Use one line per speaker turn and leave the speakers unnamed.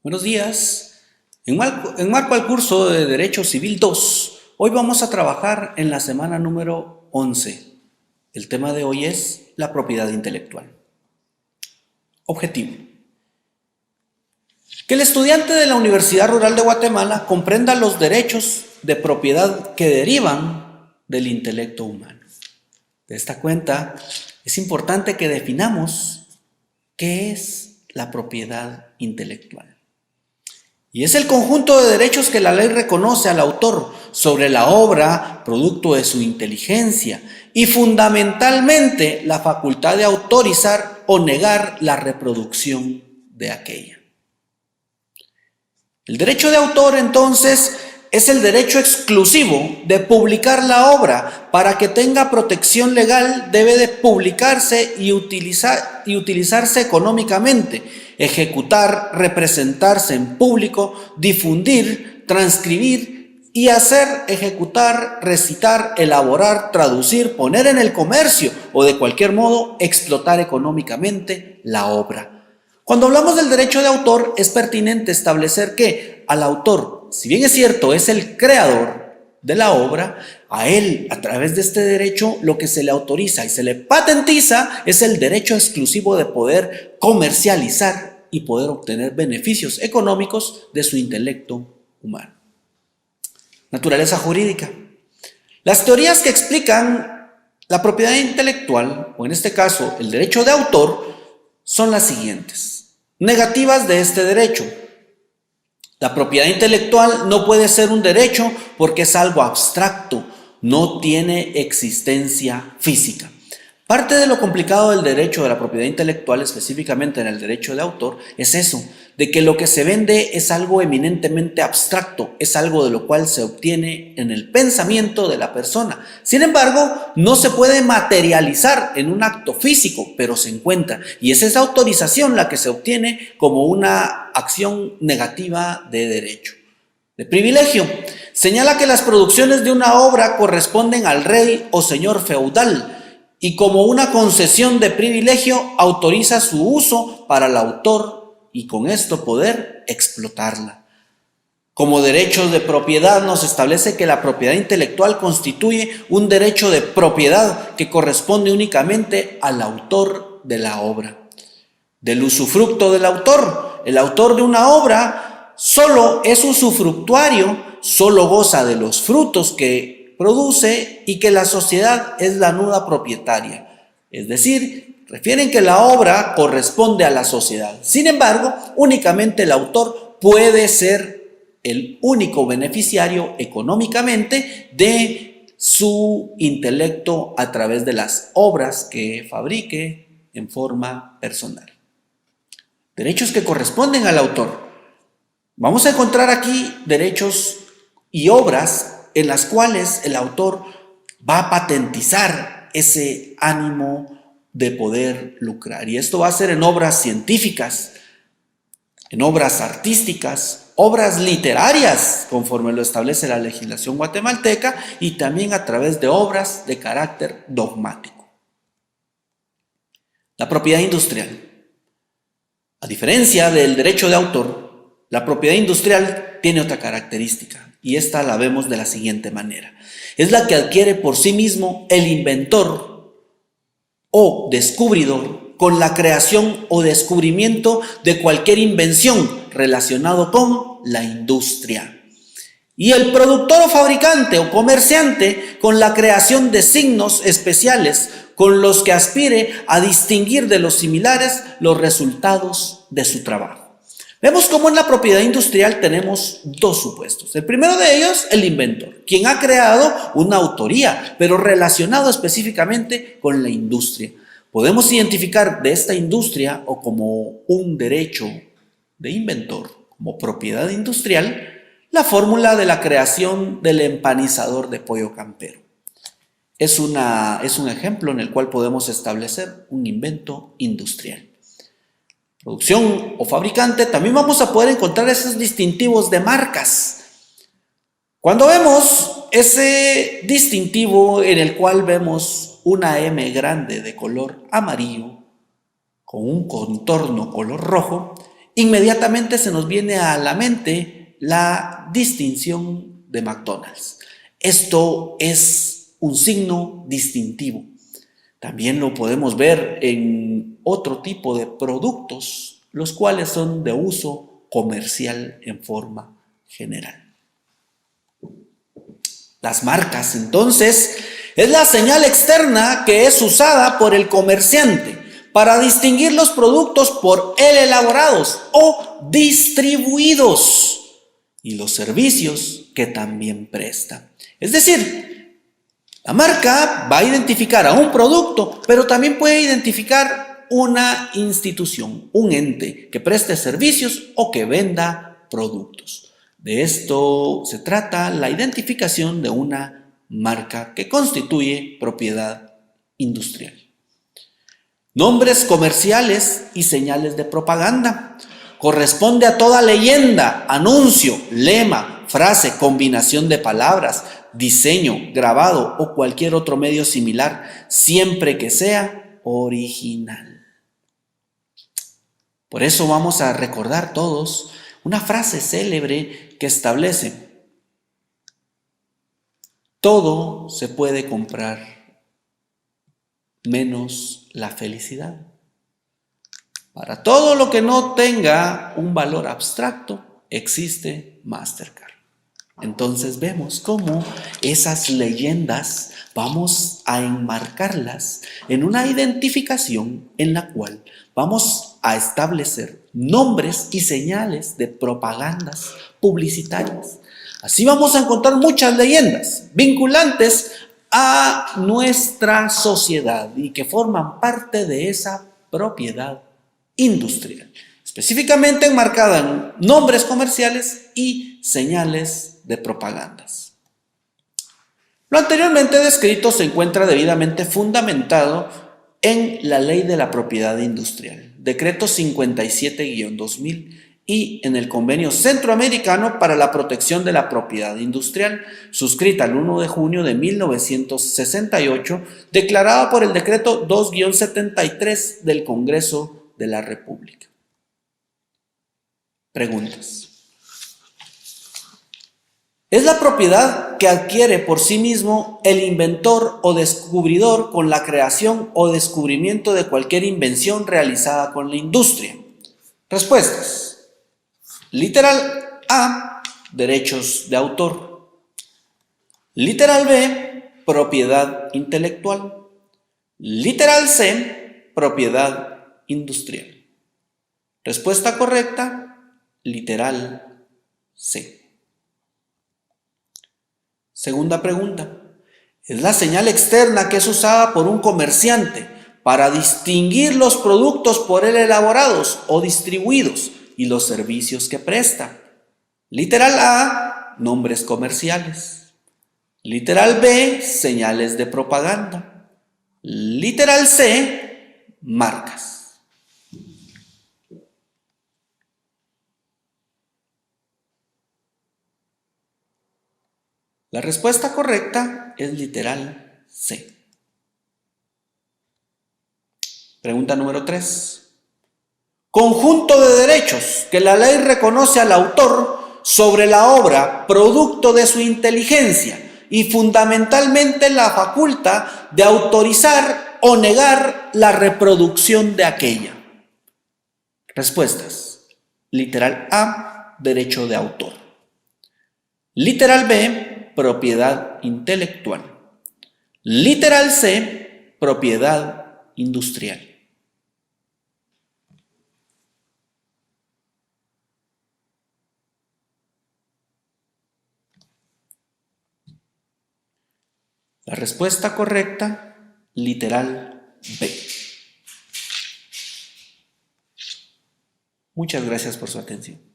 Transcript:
Buenos días. En marco al curso de Derecho Civil 2, hoy vamos a trabajar en la semana número 11. El tema de hoy es la propiedad intelectual. Objetivo: que el estudiante de la Universidad Rural de Guatemala comprenda los derechos de propiedad que derivan del intelecto humano. De esta cuenta, es importante que definamos qué es la propiedad intelectual. Y es el conjunto de derechos que la ley reconoce al autor sobre la obra, producto de su inteligencia, y fundamentalmente la facultad de autorizar o negar la reproducción de aquella. El derecho de autor, entonces, es el derecho exclusivo de publicar la obra. Para que tenga protección legal, debe de publicarse y utilizarse económicamente, ejecutar, representarse en público, difundir, transcribir y hacer, ejecutar, recitar, elaborar, traducir, poner en el comercio o de cualquier modo explotar económicamente la obra. Cuando hablamos del derecho de autor, es pertinente establecer que al autor, si bien es cierto, es el creador de la obra, a él, a través de este derecho, lo que se le autoriza y se le patentiza es el derecho exclusivo de poder comercializar y poder obtener beneficios económicos de su intelecto humano. Naturaleza jurídica. Las teorías que explican la propiedad intelectual, o en este caso el derecho de autor, son las siguientes. Negativas de este derecho: la propiedad intelectual no puede ser un derecho porque es algo abstracto, no tiene existencia física. Parte de lo complicado del derecho de la propiedad intelectual, específicamente en el derecho de autor, es eso, de que lo que se vende es algo eminentemente abstracto, es algo de lo cual se obtiene en el pensamiento de la persona. Sin embargo, no se puede materializar en un acto físico, pero se encuentra, y es esa autorización la que se obtiene como una acción negativa de derecho. De privilegio: señala que las producciones de una obra corresponden al rey o señor feudal, y como una concesión de privilegio autoriza su uso para el autor y con esto poder explotarla. Como derechos de propiedad nos establece que la propiedad intelectual constituye un derecho de propiedad que corresponde únicamente al autor de la obra. Del usufructo del autor: el autor de una obra solo es usufructuario, solo goza de los frutos que produce y que la sociedad es la nuda propietaria. Es decir, refieren que la obra corresponde a la sociedad. Sin embargo, únicamente el autor puede ser el único beneficiario económicamente de su intelecto a través de las obras que fabrique en forma personal. Derechos que corresponden al autor. Vamos a encontrar aquí derechos y obras en las cuales el autor va a patentizar ese ánimo de poder lucrar. Y esto va a ser en obras científicas, en obras artísticas, obras literarias, conforme lo establece la legislación guatemalteca, y también a través de obras de carácter dogmático. La propiedad industrial. A diferencia del derecho de autor, la propiedad industrial tiene otra característica, y esta la vemos de la siguiente manera. Es la que adquiere por sí mismo el inventor o descubridor con la creación o descubrimiento de cualquier invención relacionado con la industria. Y el productor o fabricante o comerciante con la creación de signos especiales con los que aspire a distinguir de los similares los resultados de su trabajo. Vemos cómo en la propiedad industrial tenemos dos supuestos. El primero de ellos, el inventor, quien ha creado una autoría, pero relacionado específicamente con la industria. Podemos identificar de esta industria o como un derecho de inventor, como propiedad industrial, la fórmula de la creación del empanizador de pollo campero. Es un ejemplo en el cual podemos establecer un invento industrial. Producción o fabricante, también vamos a poder encontrar esos distintivos de marcas. Cuando vemos ese distintivo en el cual vemos una M grande de color amarillo con un contorno color rojo, inmediatamente se nos viene a la mente la distinción de McDonald's. Esto es un signo distintivo. También lo podemos ver en otro tipo de productos, los cuales son de uso comercial en forma general. Las marcas, entonces, es la señal externa que es usada por el comerciante para distinguir los productos por él elaborados o distribuidos y los servicios que también presta. Es decir, la marca va a identificar a un producto, pero también puede identificar una institución, un ente que preste servicios o que venda productos. De esto se trata la identificación de una marca que constituye propiedad industrial. Nombres comerciales y señales de propaganda. Corresponde a toda leyenda, anuncio, lema, frase, combinación de palabras, diseño, grabado o cualquier otro medio similar, siempre que sea original. Por eso vamos a recordar todos una frase célebre que establece: todo se puede comprar menos la felicidad. Para todo lo que no tenga un valor abstracto, existe Mastercard. Entonces vemos cómo esas leyendas vamos a enmarcarlas en una identificación en la cual vamos a establecer nombres y señales de propagandas publicitarias. Así vamos a encontrar muchas leyendas vinculantes a nuestra sociedad y que forman parte de esa propiedad industrial, específicamente enmarcada en nombres comerciales y señales de propagandas. Lo anteriormente descrito se encuentra debidamente fundamentado en la Ley de la Propiedad Industrial, Decreto 57-2000, y en el Convenio Centroamericano para la Protección de la Propiedad Industrial, suscrita el 1 de junio de 1968, declarada por el Decreto 2-73 del Congreso de la República. Preguntas. Es la propiedad que adquiere por sí mismo el inventor o descubridor con la creación o descubrimiento de cualquier invención realizada con la industria. Respuestas. Literal A, derechos de autor. Literal B, propiedad intelectual. Literal C, propiedad industrial. Respuesta correcta, literal C. Segunda pregunta. Es la señal externa que es usada por un comerciante para distinguir los productos por él elaborados o distribuidos y los servicios que presta. Literal A, nombres comerciales. Literal B, señales de propaganda. Literal C, marcas. La respuesta correcta es literal C. Pregunta número 3. Conjunto de derechos que la ley reconoce al autor sobre la obra producto de su inteligencia y fundamentalmente la facultad de autorizar o negar la reproducción de aquella. Respuestas. Literal A, derecho de autor. Literal B, propiedad intelectual. Literal C, propiedad industrial. La respuesta correcta, literal B. Muchas gracias por su atención.